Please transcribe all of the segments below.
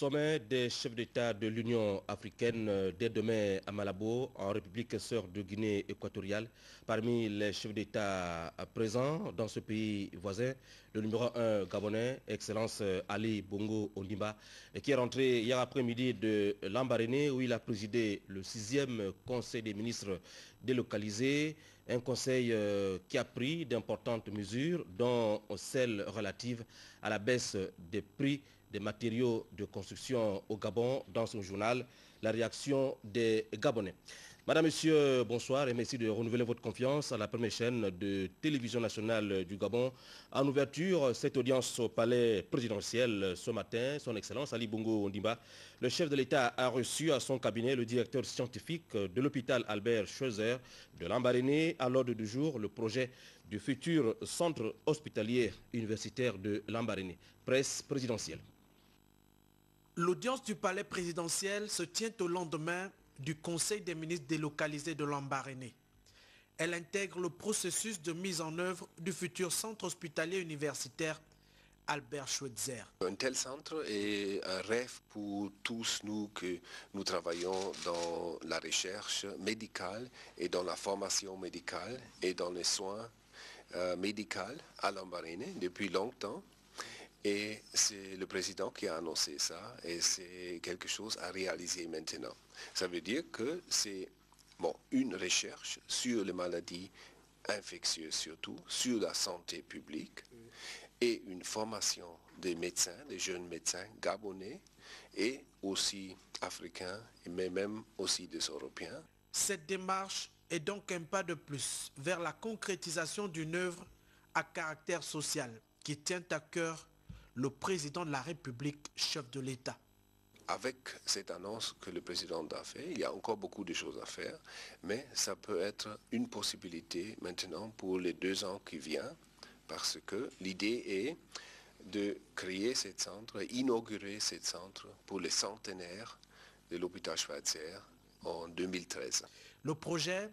sommet des chefs d'État de l'Union africaine dès demain à Malabo, en République sœur de Guinée équatoriale. Parmi les chefs d'État présents dans ce pays voisin, le numéro 1 gabonais, Excellence Ali Bongo Ondimba, qui est rentré hier après-midi de Lambaréné où il a présidé le 6e Conseil des ministres délocalisé, un conseil qui a pris d'importantes mesures, dont celle relative à la baisse des prix des matériaux de construction au Gabon. Dans son journal, la réaction des Gabonais. Madame, Monsieur, bonsoir et merci de renouveler votre confiance à la première chaîne de télévision nationale du Gabon. En ouverture, cette audience au palais présidentiel ce matin, son Excellence Ali Bongo Ondimba, le chef de l'État a reçu à son cabinet le directeur scientifique de l'hôpital Albert Schweitzer de Lambaréné. À l'ordre du jour, le projet du futur centre hospitalier universitaire de Lambaréné. Presse présidentielle. L'audience du palais présidentiel se tient au lendemain du Conseil des ministres délocalisé de Lambaréné. Elle intègre le processus de mise en œuvre du futur centre hospitalier universitaire Albert Schweitzer. Un tel centre est un rêve pour tous nous que nous travaillons dans la recherche médicale et dans la formation médicale et dans les soins médicaux à Lambaréné depuis longtemps. Et c'est le président qui a annoncé ça et c'est quelque chose à réaliser maintenant. Ça veut dire que c'est une recherche sur les maladies infectieuses surtout, sur la santé publique et une formation des médecins, des jeunes médecins gabonais et aussi africains, mais même aussi des Européens. Cette démarche est donc un pas de plus vers la concrétisation d'une œuvre à caractère social qui tient à cœur le président de la République, chef de l'État. Avec cette annonce que le président a fait, il y a encore beaucoup de choses à faire, mais ça peut être une possibilité maintenant pour les 2 ans qui viennent, parce que l'idée est de créer ce centre, inaugurer ce centre pour les centenaires de l'hôpital Schweitzer en 2013. Le projet,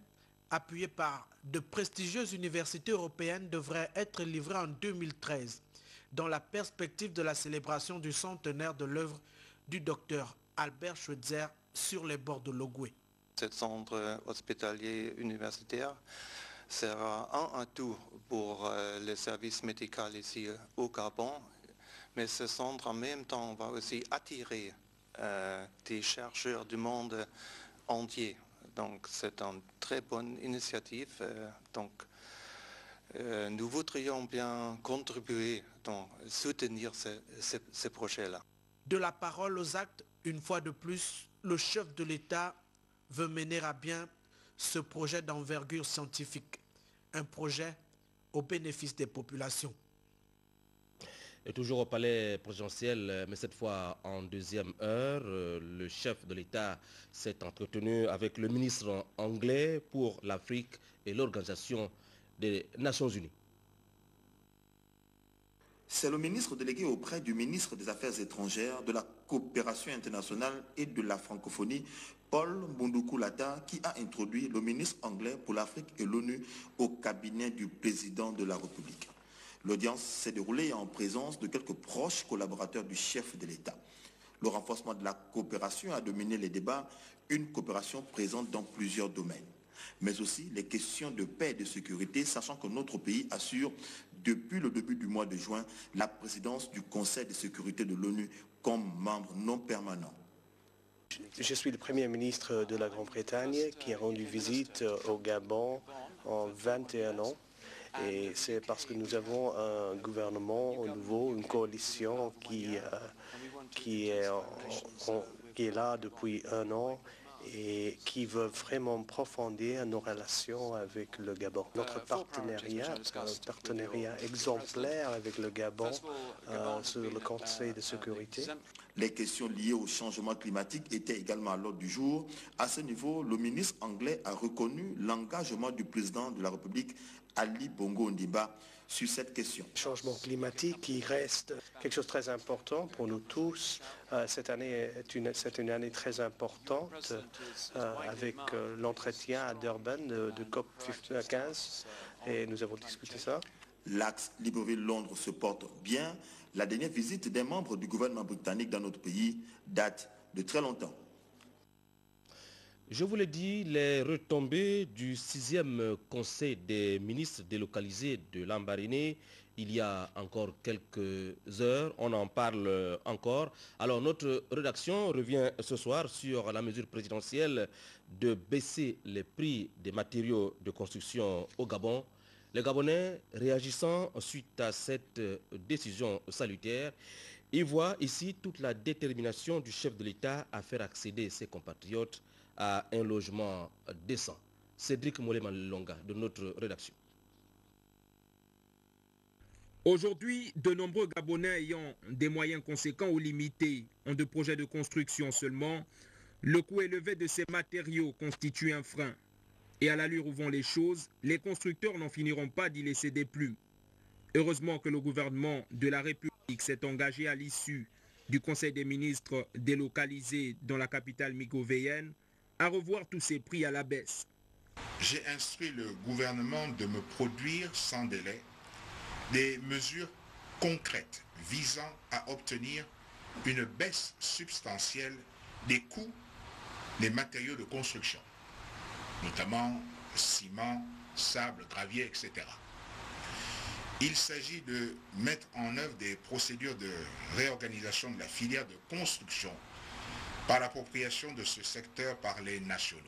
appuyé par de prestigieuses universités européennes, devrait être livré en 2013. Dans la perspective de la célébration du centenaire de l'œuvre du docteur Albert Schweitzer sur les bords de l'Ogooué. Ce centre hospitalier universitaire sera un atout pour les services médicaux ici au Gabon, mais ce centre en même temps va aussi attirer des chercheurs du monde entier. Donc c'est une très bonne initiative. Nous voudrions bien contribuer, soutenir ces projets-là. De la parole aux actes, une fois de plus, le chef de l'État veut mener à bien ce projet d'envergure scientifique. Un projet au bénéfice des populations. Et toujours au palais présidentiel, mais cette fois en deuxième heure, le chef de l'État s'est entretenu avec le ministre anglais pour l'Afrique et l'Organisation des Nations Unies. C'est le ministre délégué auprès du ministre des Affaires étrangères, de la coopération internationale et de la francophonie, Paul Mbunduku-Lata, qui a introduit le ministre anglais pour l'Afrique et l'ONU au cabinet du président de la République. L'audience s'est déroulée en présence de quelques proches collaborateurs du chef de l'État. Le renforcement de la coopération a dominé les débats, une coopération présente dans plusieurs domaines, mais aussi les questions de paix et de sécurité, sachant que notre pays assure depuis le début du mois de juin la présidence du Conseil de sécurité de l'ONU comme membre non permanent. Je suis le Premier ministre de la Grande-Bretagne qui a rendu visite au Gabon en 21 ans. Et c'est parce que nous avons un gouvernement nouveau, une coalition qui est là depuis 1 an et qui veut vraiment approfondir nos relations avec le Gabon. Notre partenariat, un partenariat exemplaire avec le Gabon sur le Conseil de sécurité. Les questions liées au changement climatique étaient également à l'ordre du jour. À ce niveau, le ministre anglais a reconnu l'engagement du président de la République, Ali Bongo Ondimba, sur cette question. Le changement climatique qui reste quelque chose de très important pour nous tous. Cette année c'est une année très importante avec l'entretien à Durban de COP15 et nous avons discuté ça. L'axe Libreville-Londres se porte bien. La dernière visite des membres du gouvernement britannique dans notre pays date de très longtemps. Je vous l'ai dit, les retombées du 6e Conseil des ministres délocalisés de Lambaréné, il y a encore quelques heures, on en parle encore. Alors notre rédaction revient ce soir sur la mesure présidentielle de baisser les prix des matériaux de construction au Gabon. Les Gabonais, réagissant suite à cette décision salutaire, y voient ici toute la détermination du chef de l'État à faire accéder ses compatriotes à un logement décent. Cédric Moleman-Longa de notre rédaction. Aujourd'hui, de nombreux Gabonais ayant des moyens conséquents ou limités ont de projets de construction seulement. Le coût élevé de ces matériaux constitue un frein. Et à l'allure où vont les choses, les constructeurs n'en finiront pas d'y laisser des plumes. Heureusement que le gouvernement de la République s'est engagé à l'issue du Conseil des ministres délocalisé dans la capitale migovéenne à revoir tous ces prix à la baisse. J'ai instruit le gouvernement de me produire sans délai des mesures concrètes visant à obtenir une baisse substantielle des coûts des matériaux de construction, notamment ciment, sable, gravier, etc. Il s'agit de mettre en œuvre des procédures de réorganisation de la filière de construction par l'appropriation de ce secteur par les nationaux.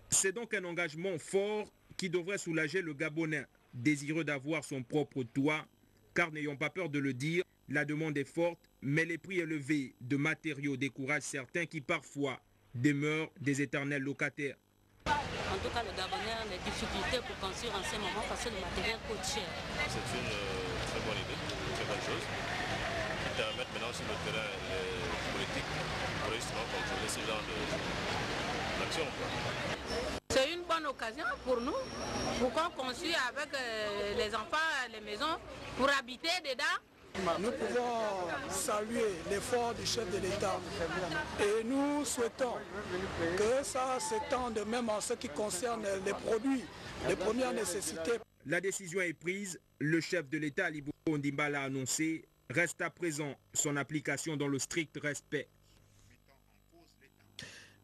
C'est donc un engagement fort qui devrait soulager le Gabonais, désireux d'avoir son propre toit, car n'ayons pas peur de le dire, la demande est forte, mais les prix élevés de matériaux découragent certains qui parfois demeurent des éternels locataires. En tout cas, le Gabonais a des difficultés pour construire en ce moment parce que le matériel coûte cher. C'est une très bonne idée, une très bonne chose, qui permet maintenant sur le terrain politique pour justement contrôler ce genre d'action. C'est une bonne occasion pour nous, pour qu'on construise avec les enfants les maisons, pour habiter dedans. Nous pouvons saluer l'effort du chef de l'État et nous souhaitons que ça s'étende même en ce qui concerne les produits de première nécessité. La décision est prise, le chef de l'État Ali Bongo Ondimba l'a annoncé, reste à présent son application dans le strict respect.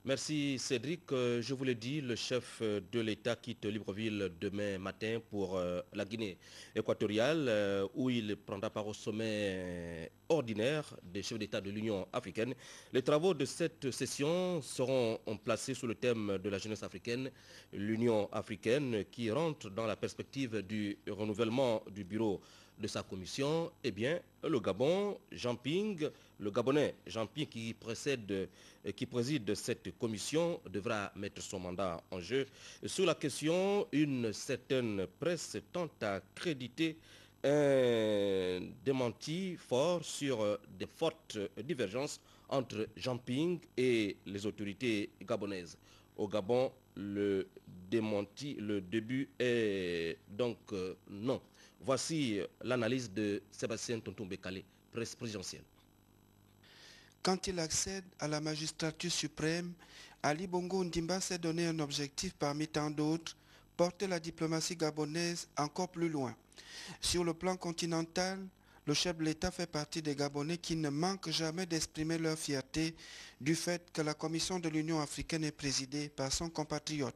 Merci Cédric. Je vous l'ai dit, le chef de l'État quitte Libreville demain matin pour la Guinée équatoriale où il prendra part au sommet ordinaire des chefs d'État de l'Union africaine. Les travaux de cette session seront placés sous le thème de la jeunesse africaine, l'Union africaine qui rentre dans la perspective du renouvellement du bureau de sa commission. Eh bien, le Gabon, Jean Ping, le Gabonais Jean Ping qui préside cette commission devra mettre son mandat en jeu. Sur la question, une certaine presse tente à créditer un démenti fort sur des fortes divergences entre Jean Ping et les autorités gabonaises. Au Gabon, le début est donc non. Voici l'analyse de Sébastien Tonton-Bekale, presse présidentielle. Quand il accède à la magistrature suprême, Ali Bongo Ondimba s'est donné un objectif parmi tant d'autres, porter la diplomatie gabonaise encore plus loin. Sur le plan continental, le chef de l'État fait partie des Gabonais qui ne manquent jamais d'exprimer leur fierté du fait que la commission de l'Union africaine est présidée par son compatriote.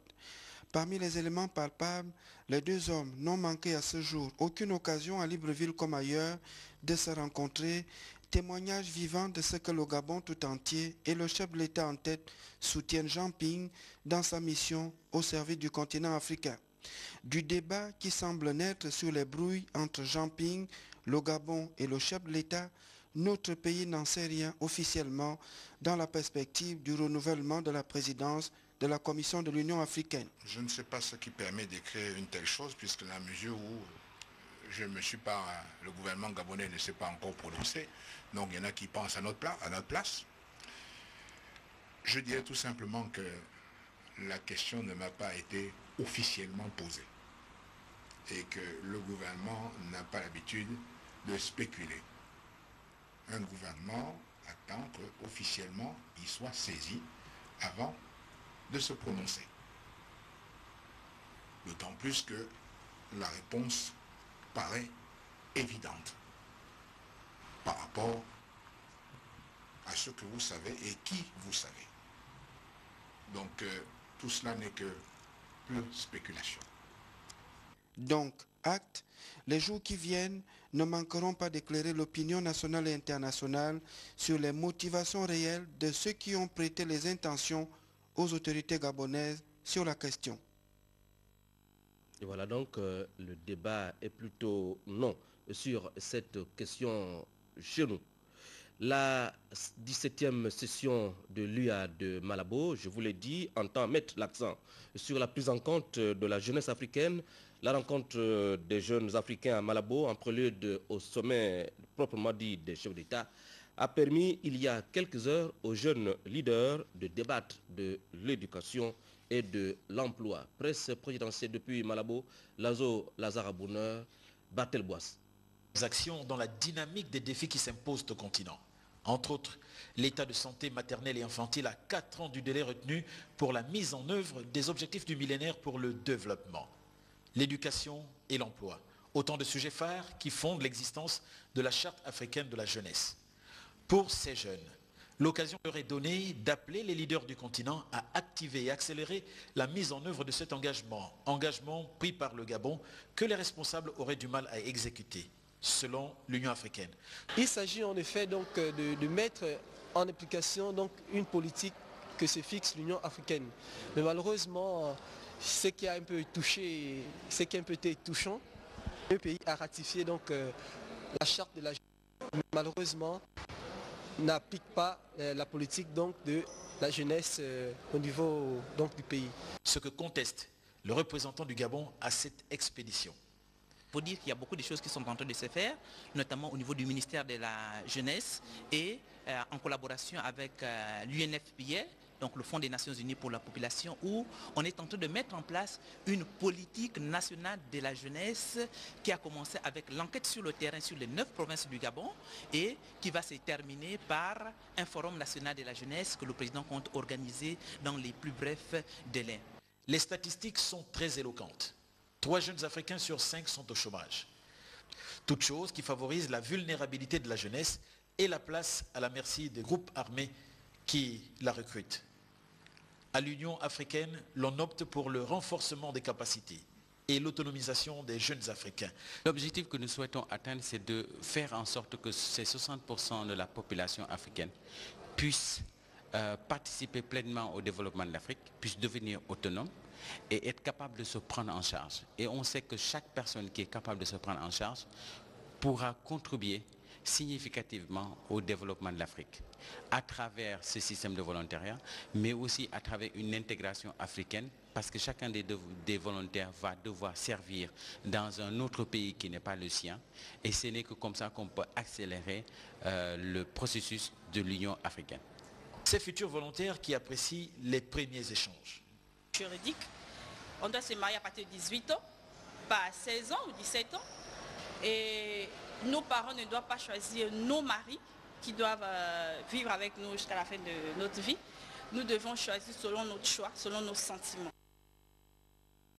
Parmi les éléments palpables, les deux hommes n'ont manqué à ce jour aucune occasion à Libreville comme ailleurs de se rencontrer, témoignage vivant de ce que le Gabon tout entier et le chef de l'État en tête soutiennent Jean Ping dans sa mission au service du continent africain. Du débat qui semble naître sur les brouilles entre Jean Ping, le Gabon et le chef de l'État, notre pays n'en sait rien officiellement dans la perspective du renouvellement de la présidence de la Commission de l'Union africaine. Je ne sais pas ce qui permet d'écrire une telle chose, puisque la mesure où le gouvernement gabonais ne s'est pas encore prononcé, donc il y en a qui pensent à notre place. Je dirais tout simplement que la question ne m'a pas été officiellement posée et que le gouvernement n'a pas l'habitude de spéculer. Un gouvernement attend qu'officiellement il soit saisi avant de se prononcer. D'autant plus que la réponse paraît évidente. par rapport à ce que vous savez et qui vous savez. Donc tout cela n'est que pure spéculation. Donc, acte, les jours qui viennent ne manqueront pas d'éclairer l'opinion nationale et internationale sur les motivations réelles de ceux qui ont prêté les intentions aux autorités gabonaises sur la question. Et voilà donc, le débat est plutôt non sur cette question chez nous. La 17e session de l'UA de Malabo, je vous l'ai dit, entend mettre l'accent sur la prise en compte de la jeunesse africaine. La rencontre des jeunes africains à Malabo, en prélude au sommet proprement dit des chefs d'État, a permis il y a quelques heures aux jeunes leaders de débattre de l'éducation et de l'emploi. Presse présidentielle depuis Malabo, Lazare Abouneur, Bartel Boisse. Actions dans la dynamique des défis qui s'imposent au continent. Entre autres, l'état de santé maternelle et infantile à 4 ans du délai retenu pour la mise en œuvre des objectifs du millénaire pour le développement. L'éducation et l'emploi, autant de sujets phares qui fondent l'existence de la Charte africaine de la jeunesse. Pour ces jeunes, l'occasion leur est donnée d'appeler les leaders du continent à activer et accélérer la mise en œuvre de cet engagement pris par le Gabon que les responsables auraient du mal à exécuter, selon l'Union africaine. Il s'agit en effet donc de mettre en application donc une politique que se fixe l'Union africaine. Mais malheureusement, ce qui a un peu touché, ce qui a un peu été touchant, le pays a ratifié donc la charte de la jeunesse, mais malheureusement n'applique pas la politique donc de la jeunesse au niveau donc du pays. Ce que conteste le représentant du Gabon à cette expédition. Il faut dire qu'il y a beaucoup de choses qui sont en train de se faire, notamment au niveau du ministère de la Jeunesse et en collaboration avec l'UNFPA, donc le Fonds des Nations Unies pour la population, où on est en train de mettre en place une politique nationale de la jeunesse qui a commencé avec l'enquête sur le terrain sur les 9 provinces du Gabon et qui va se terminer par un forum national de la jeunesse que le président compte organiser dans les plus brefs délais. Les statistiques sont très éloquentes. 3 jeunes Africains sur 5 sont au chômage. Toute chose qui favorise la vulnérabilité de la jeunesse et la place à la merci des groupes armés qui la recrutent. À l'Union africaine, l'on opte pour le renforcement des capacités et l'autonomisation des jeunes Africains. L'objectif que nous souhaitons atteindre, c'est de faire en sorte que ces 60% de la population africaine puissent participer pleinement au développement de l'Afrique, puissent devenir autonomes et être capable de se prendre en charge. Et on sait que chaque personne qui est capable de se prendre en charge pourra contribuer significativement au développement de l'Afrique à travers ce système de volontariat, mais aussi à travers une intégration africaine, parce que chacun des volontaires va devoir servir dans un autre pays qui n'est pas le sien, et ce n'est que comme ça qu'on peut accélérer le processus de l'Union africaine. Ces futurs volontaires qui apprécient les premiers échanges. Juridique, on doit se marier à partir de 18 ans, pas à 16 ans ou 17 ans. Et nos parents ne doivent pas choisir nos maris qui doivent vivre avec nous jusqu'à la fin de notre vie. Nous devons choisir selon notre choix, selon nos sentiments.